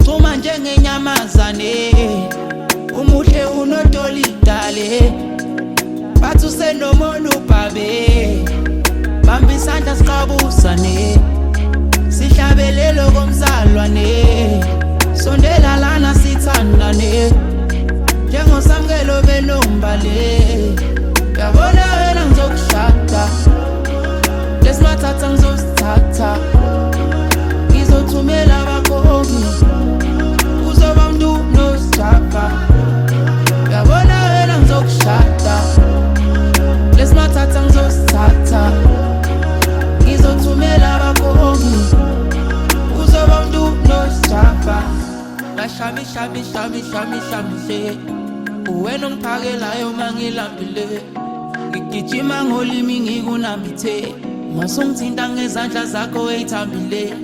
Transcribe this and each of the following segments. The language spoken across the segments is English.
Cuma njengenyamazane umuhle unodolidale bathi usenomona ubhabe bamba isandla siqabusane sihlabelelo komzalwane sondela lana sithandane njengosamkelo benombale yabona wena ngizokushada lesimathatha ngizosithatha ngizothumela abakhongi uzoba mntu nosijapha yabona wena ngizokushada lesimathatha ngizosithatha ngizothumela abakhongi uzoba mntu nosijapha shami shami shami shami shami wena ungiphakelayo mangilambile ngigijima ngolimi ngikunambithe masungithinta ngezandla zakho eyithambile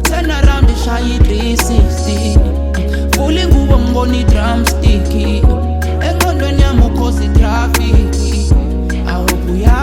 turn around ishaye 360 vula ingubo ngibona i-drumstick engqondweni yami ukhoza i-traffic awubuya